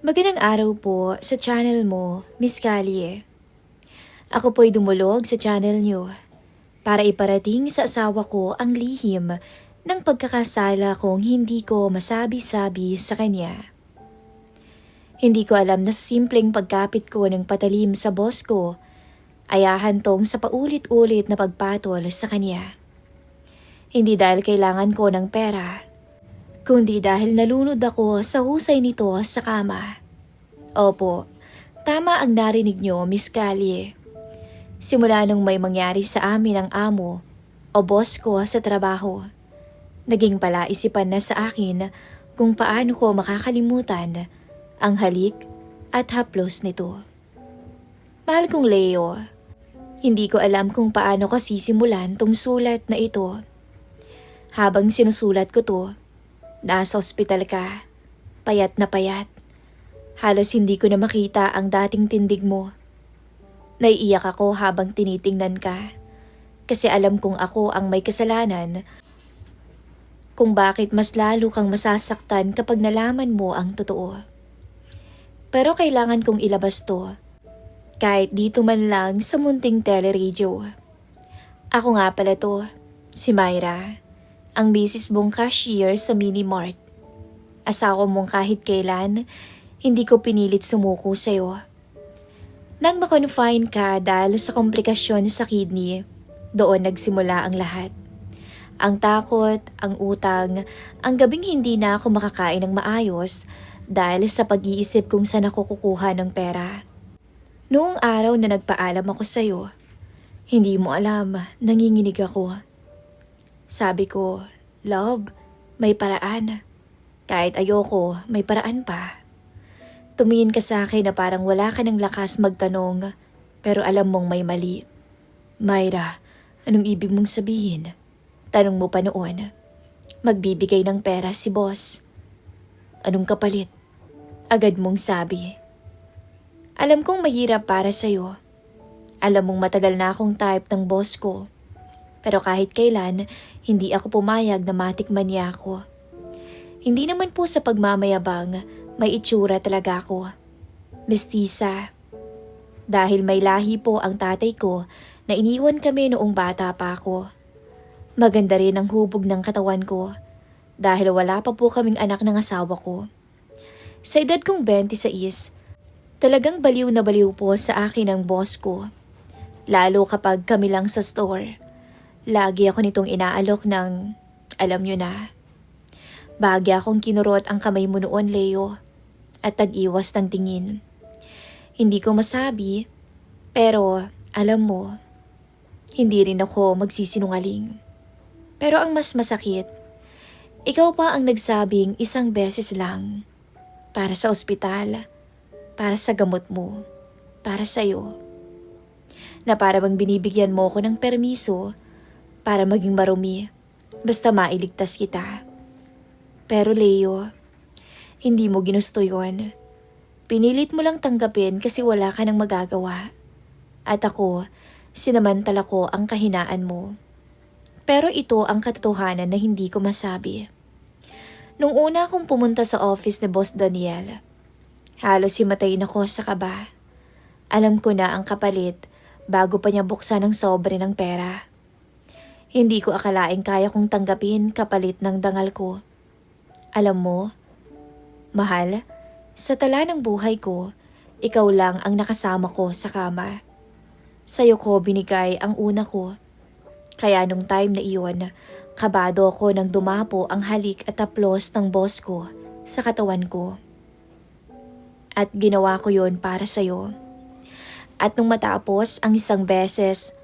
Magandang araw po sa channel mo, Miss Callie. Ako po'y dumulog sa channel niyo para iparating sa asawa ko ang lihim ng pagkakasala kong hindi ko masabi-sabi sa kanya. Hindi ko alam na sa simpleng pagkapit ko ng patalim sa boss ko ay ahantong sa paulit-ulit na pagpatol sa kanya. Hindi dahil kailangan ko ng pera, kundi dahil nalunod ako sa husay nito sa kama. Opo, tama ang narinig nyo, Miss Callie. Simula nung may mangyari sa amin ang amo o boss ko sa trabaho, naging palaisipan na sa akin kung paano ko makakalimutan ang halik at haplos nito. Mahal kong Leo, hindi ko alam kung paano ko sisimulan tong sulat na ito. Habang sinusulat ko to, nasa ospital ka, payat na payat. Halos hindi ko na makita ang dating tindig mo. Naiiyak ako habang tinitingnan ka, kasi alam kong ako ang may kasalanan kung bakit mas lalo kang masasaktan kapag nalaman mo ang totoo. Pero kailangan kong ilabas to, kahit dito man lang sa munting teleradyo. Ako nga pala to, si Myra, ang misis mong cashier sa Minimart. Asawa mong kahit kailan, hindi ko pinilit sumuko sa'yo. Nang makonfine ka dahil sa komplikasyon sa kidney, doon nagsimula ang lahat. Ang takot, ang utang, ang gabing hindi na ako makakain ng maayos dahil sa pag-iisip kung saan ako kukuha ng pera. Noong araw na nagpaalam ako sa'yo, hindi mo alam, nanginginig ako. Sabi ko, love, may paraan. Kahit ayoko, may paraan pa. Tumingin ka sa akin na parang wala ka ng lakas magtanong, pero alam mong may mali. Myra, anong ibig mong sabihin? Tanong mo pa noon. Magbibigay ng pera si boss. Anong kapalit? Agad mong sabi. Alam kong mahirap para sa'yo. Alam mong matagal na akong type ng boss ko. Pero kahit kailan, hindi ako pumayag na matikman niya ako. Hindi naman po sa pagmamayabang, may itsura talaga ako. Mestiza. Dahil may lahi po ang tatay ko na iniwan kami noong bata pa ako. Maganda rin ang hubog ng katawan ko dahil wala pa po kaming anak ng asawa ko. Sa edad kong 26, talagang baliw na baliw po sa akin ang boss ko. Lalo kapag kami lang sa store. Lagi ako nitong inaalok ng, alam nyo na. Bahagya akong kinurot ang kamay mo noon, Leo, at tag-iwas ng tingin. Hindi ko masabi, pero alam mo, hindi rin ako magsisinungaling. Pero ang mas masakit, ikaw pa ang nagsabing isang beses lang, para sa ospital, para sa gamot mo, para sa'yo. Na para bang binibigyan mo ko ng permiso para maging marumi, basta mailigtas kita. Pero Leo, hindi mo ginusto yon. Pinilit mo lang tanggapin kasi wala ka nang magagawa. At ako, sinamantala ko ang kahinaan mo. Pero ito ang katotohanan na hindi ko masabi. Nung una akong pumunta sa office ni Boss Daniel, halos himatayin ako sa kaba. Alam ko na ang kapalit bago pa niya buksan ang sobre ng pera. Hindi ko akalaing kaya kong tanggapin kapalit ng dangal ko. Alam mo, mahal, sa tala ng buhay ko, ikaw lang ang nakasama ko sa kama. Sa'yo ko binigay ang una ko. Kaya nung time na iyon, kabado ako nang dumapo ang halik at haplos ng boss ko sa katawan ko. At ginawa ko yon para sa'yo. At nung matapos ang isang beses,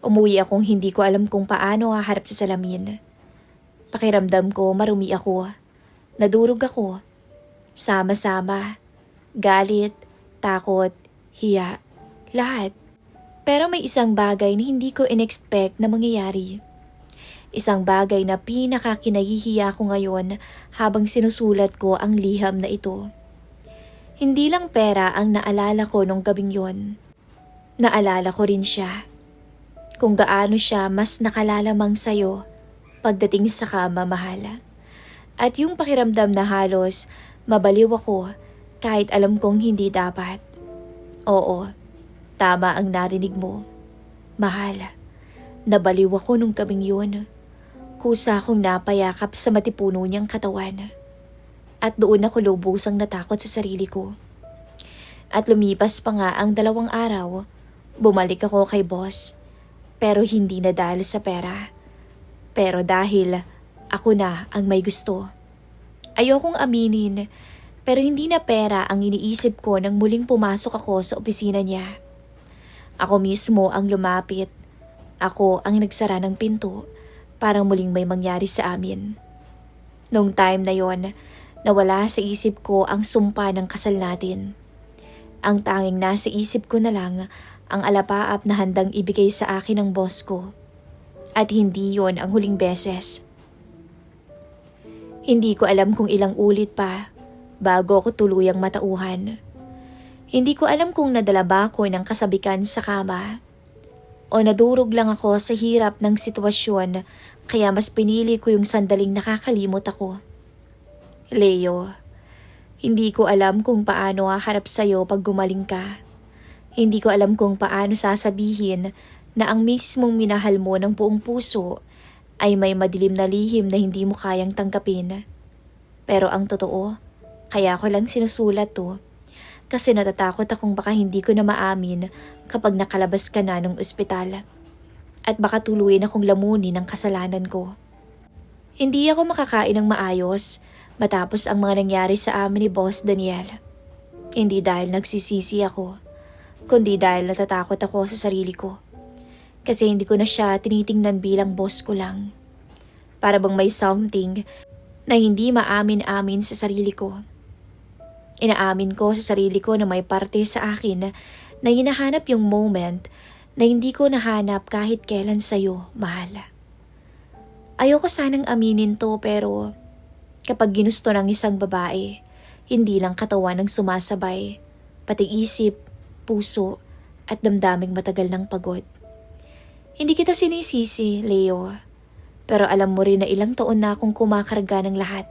umuwi akong hindi ko alam kung paano haharap sa salamin. Pakiramdam ko marumi ako. Nadurog ako. Sama-sama. Galit, takot, hiya. Lahat. Pero may isang bagay na hindi ko in-expect na mangyayari. Isang bagay na pinakakinahihiya ko ngayon habang sinusulat ko ang liham na ito. Hindi lang pera ang naalala ko nung gabing yon. Naalala ko rin siya. Kung gaano siya mas nakalalamang sa'yo pagdating sa kama, mahal. At yung pakiramdam na halos mabaliw ako kahit alam kong hindi dapat. Oo, tama ang narinig mo. Mahal, nabaliw ako nung gabing yun. Kusa akong napayakap sa matipuno niyang katawan. At doon ako lubusang natakot sa sarili ko. At lumipas pa nga ang 2 araw, bumalik ako kay boss. Pero hindi na dahil sa pera. Pero dahil ako na ang may gusto. Ayokong aminin, pero hindi na pera ang iniisip ko nang muling pumasok ako sa opisina niya. Ako mismo ang lumapit. Ako ang nagsara ng pinto para muling may mangyari sa amin. Nung time na yon, nawala sa isip ko ang sumpa ng kasal natin. Ang tanging nasa isip ko na lang ang alapaap na handang ibigay sa akin ng boss ko. At hindi yon ang huling beses. Hindi ko alam kung ilang ulit pa bago ako tuluyang matauhan. Hindi ko alam kung nadala ba ako ng kasabikan sa kama o nadurog lang ako sa hirap ng sitwasyon kaya mas pinili ko yung sandaling nakakalimot ako. Leo, hindi ko alam kung paano haharap sa'yo pag gumaling ka. Hindi ko alam kung paano sasabihin na ang misis mong minahal mo ng buong puso ay may madilim na lihim na hindi mo kayang tanggapin. Pero ang totoo, kaya ko lang sinusulat to kasi natatakot akong baka hindi ko na maamin kapag nakalabas ka na ng ospital at baka tuluyin akong lamunin ng kasalanan ko. Hindi ako makakain ng maayos matapos ang mga nangyari sa amin ni Boss Daniel. Hindi dahil nagsisisi ako, kundi dahil natatakot ako sa sarili ko. Kasi hindi ko na siya tinitingnan bilang boss ko lang. Para bang may something na hindi maamin-amin sa sarili ko. Inaamin ko sa sarili ko na may parte sa akin na hinahanap yung moment na hindi ko nahanap kahit kailan sa'yo, mahal. Ayoko sanang aminin to pero kapag ginusto ng isang babae, hindi lang katawan ang sumasabay, pati isip, puso at damdaming matagal ng pagod. Hindi kita sinisisi, Leo. Pero alam mo rin na ilang taon na akong kumakarga ng lahat.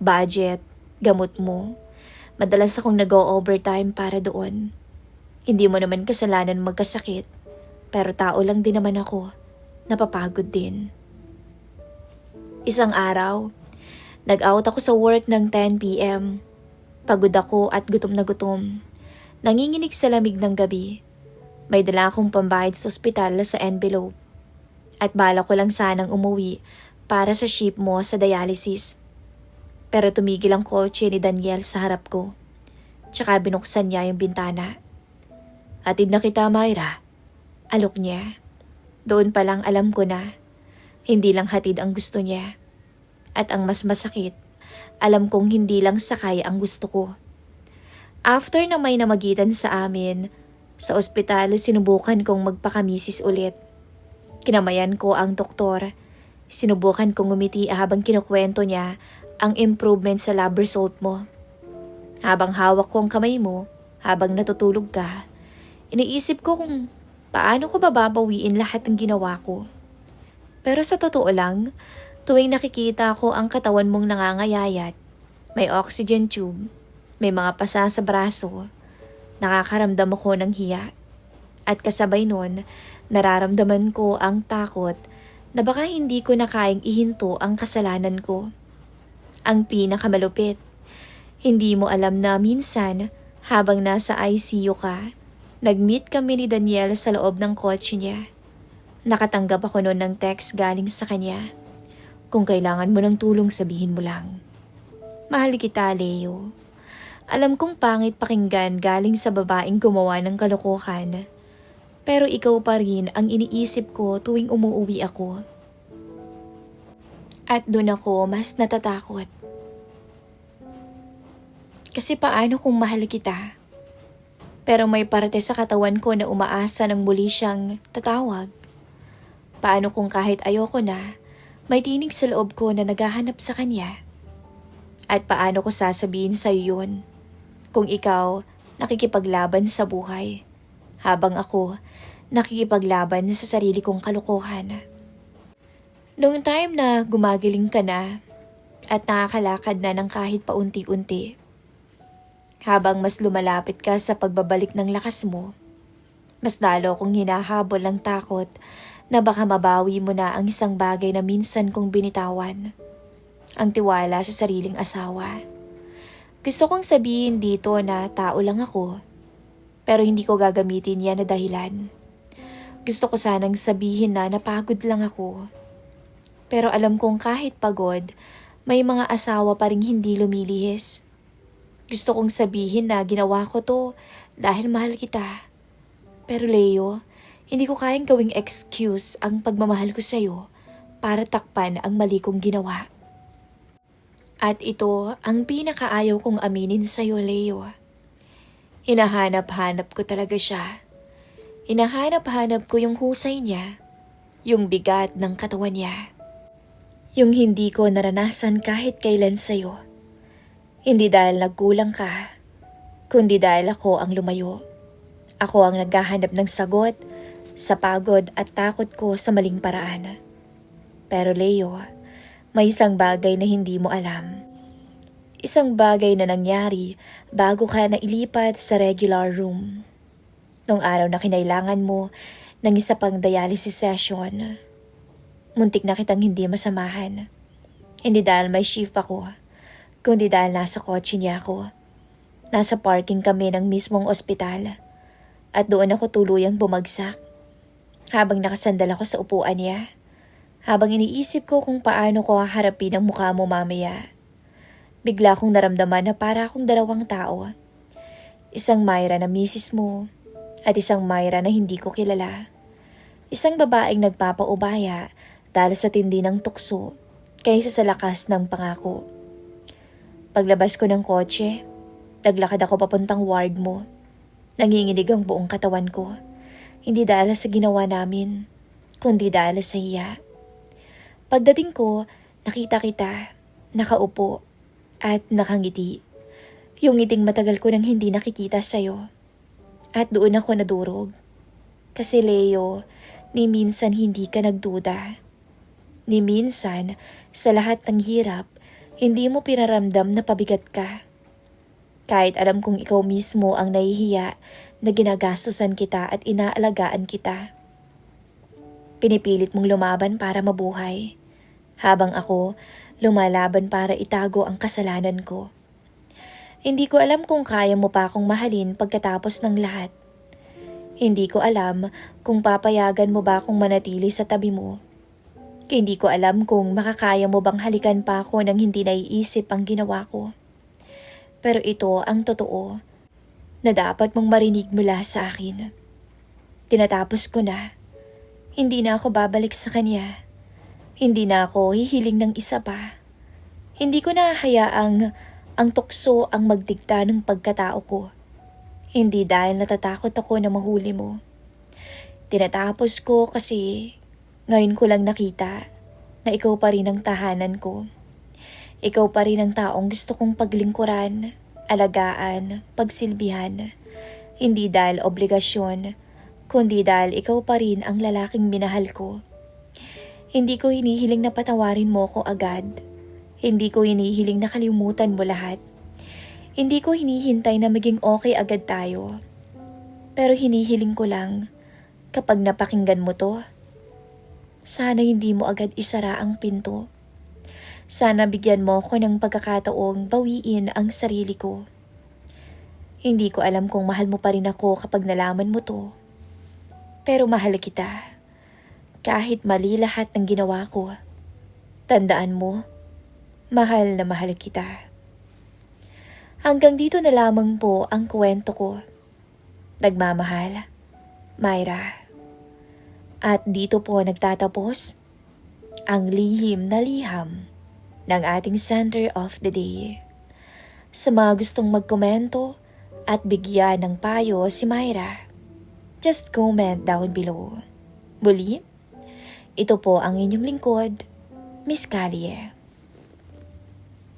Budget, gamot mo. Madalas akong nag-o-overtime para doon. Hindi mo naman kasalanan magkasakit. Pero tao lang din naman ako. Napapagod din. Isang araw, nag-out ako sa work ng 10 p.m. Pagod ako at gutom na gutom. Nanginginig sa lamig ng gabi. May dala akong pambayad sa ospital sa envelope. At bala ko lang sanang umuwi para sa ship mo sa dialysis. Pero tumigil ang kotse ni Daniel sa harap ko. Tsaka binuksan niya yung bintana. Hatid na kita, Myra. Alok niya. Doon pa lang alam ko na. Hindi lang hatid ang gusto niya. At ang mas masakit, alam kong hindi lang sakay ang gusto ko. After na may namagitan sa amin, sa ospital sinubukan kong magpakamisis ulit. Kinamayan ko ang doktor. Sinubukan kong ngumiti habang kinukwento niya ang improvement sa lab result mo. Habang hawak ko ang kamay mo, habang natutulog ka, iniisip ko kung paano ko bababawiin lahat ng ginawa ko. Pero sa totoo lang, tuwing nakikita ko ang katawan mong nangangayayat, may oxygen tube, may mga pasa sa braso, nakakaramdam ako ng hiya. At kasabay nun, nararamdaman ko ang takot na baka hindi ko na kayang ihinto ang kasalanan ko. Ang pinakamalupit, hindi mo alam na minsan habang nasa ICU ka, nag-meet kami ni Daniel sa loob ng kotse niya. Nakatanggap ako noon ng text galing sa kanya. Kung kailangan mo ng tulong, sabihin mo lang. Mahal kita, Leo. Alam kong pangit pakinggan galing sa babaeng gumawa ng kalokohan. Pero ikaw pa rin ang iniisip ko tuwing umuuwi ako. At doon ako mas natatakot. Kasi paano kung mahal kita? Pero may parte sa katawan ko na umaasa ng muli siyang tatawag. Paano kung kahit ayoko na, may tinig sa loob ko na naghahanap sa kanya? At paano ko sasabihin sa'yo yun? Kung ikaw nakikipaglaban sa buhay, habang ako nakikipaglaban sa sarili kong kalokohan. Noong time na gumagaling ka na at nakakalakad na ng kahit paunti-unti, Habang mas lumalapit ka sa pagbabalik ng lakas mo, mas lalo kong hinahabol ang takot na baka mabawi mo na ang isang bagay na minsan kong binitawan. Ang tiwala sa sariling asawa. Gusto kong sabihin dito na tao lang ako, pero hindi ko gagamitin yan na dahilan. Gusto ko sanang sabihin na napagod lang ako. Pero alam kong kahit pagod, may mga asawa pa ring hindi lumilihis. Gusto kong sabihin na ginawa ko to dahil mahal kita. Pero Leo, hindi ko kayang gawing excuse ang pagmamahal ko sa'yo para takpan ang mali kong ginawa. At ito ang pinakaayaw kong aminin sa'yo, Leo. Hinahanap-hanap ko talaga siya. Hinahanap-hanap ko yung husay niya, yung bigat ng katawan niya. Yung hindi ko naranasan kahit kailan sa'yo. Hindi dahil nagkulang ka, kundi dahil ako ang lumayo. Ako ang naghahanap ng sagot sa pagod at takot ko sa maling paraan. Pero Leo, may isang bagay na hindi mo alam. Isang bagay na nangyari bago ka nailipat sa regular room. Nung araw na kinailangan mo ng isa pang dialysis session, muntik na kitang hindi masamahan. Hindi dahil may shift ako, kundi dahil nasa kotse niya ako. Nasa parking kami ng mismong ospital at doon ako tuluyang bumagsak. Habang nakasandal ako sa upuan niya, habang iniisip ko kung paano ko haharapin ang mukha mo mamaya, bigla kong naramdaman na para akong dalawang tao. Isang Myra na misis mo at isang Myra na hindi ko kilala. Isang babaeng nagpapaubaya dahil sa tindi ng tukso kaysa sa lakas ng pangako. Paglabas ko ng kotse, naglakad ako papuntang ward mo. Nanginginig ang buong katawan ko. Hindi dahil sa ginawa namin, kundi dahil sa hiya. Pagdating ko, nakita kita, nakaupo, at nakangiti. Yung ngiting matagal ko nang hindi nakikita sa'yo. At doon ako nadurog. Kasi Leo, ni minsan hindi ka nagduda. Ni minsan, sa lahat ng hirap, hindi mo pinaramdam na pabigat ka. Kahit alam kong ikaw mismo ang nahihiya na ginagastusan kita at inaalagaan kita. Pinipilit mong lumaban para mabuhay, habang ako lumalaban para itago ang kasalanan ko. Hindi ko alam kung kaya mo pa akong mahalin pagkatapos ng lahat. Hindi ko alam kung papayagan mo ba akong manatili sa tabi mo. Hindi ko alam kung makakaya mo bang halikan pa ako nang hindi naiisip ang ginawa ko. Pero ito ang totoo na dapat mong marinig mula sa akin. Tinatapos ko na. Hindi na ako babalik sa kanya. Hindi na ako hihiling ng isa pa. Hindi ko na hayaang ang tukso ang magdikta ng pagkatao ko. Hindi dahil natatakot ako na mahuli mo. Tinatapos ko kasi ngayon ko lang nakita na ikaw pa rin ang tahanan ko. Ikaw pa rin ang taong gusto kong paglingkuran, alagaan, pagsilbihan. Hindi dahil obligasyon, kundi dahil ikaw pa rin ang lalaking minahal ko. Hindi ko hinihiling na patawarin mo ko agad. Hindi ko hinihiling na kalimutan mo lahat. Hindi ko hinihintay na maging okay agad tayo. Pero hinihiling ko lang, kapag napakinggan mo to, sana hindi mo agad isara ang pinto. Sana bigyan mo ako ng pagkakataong bawiin ang sarili ko. Hindi ko alam kung mahal mo pa rin ako kapag nalaman mo to. Pero mahal kita. Kahit mali lahat ng ginawa ko, tandaan mo, mahal na mahal kita. Hanggang dito na lamang po ang kwento ko. Nagmamahal, Myra. At dito po nagtatapos ang lihim na liham ng ating Center of the Day. Sa mga gustong magkomento at bigyan ng payo si Myra, just comment down below. Muli, ito po ang inyong lingkod, Miss Callie.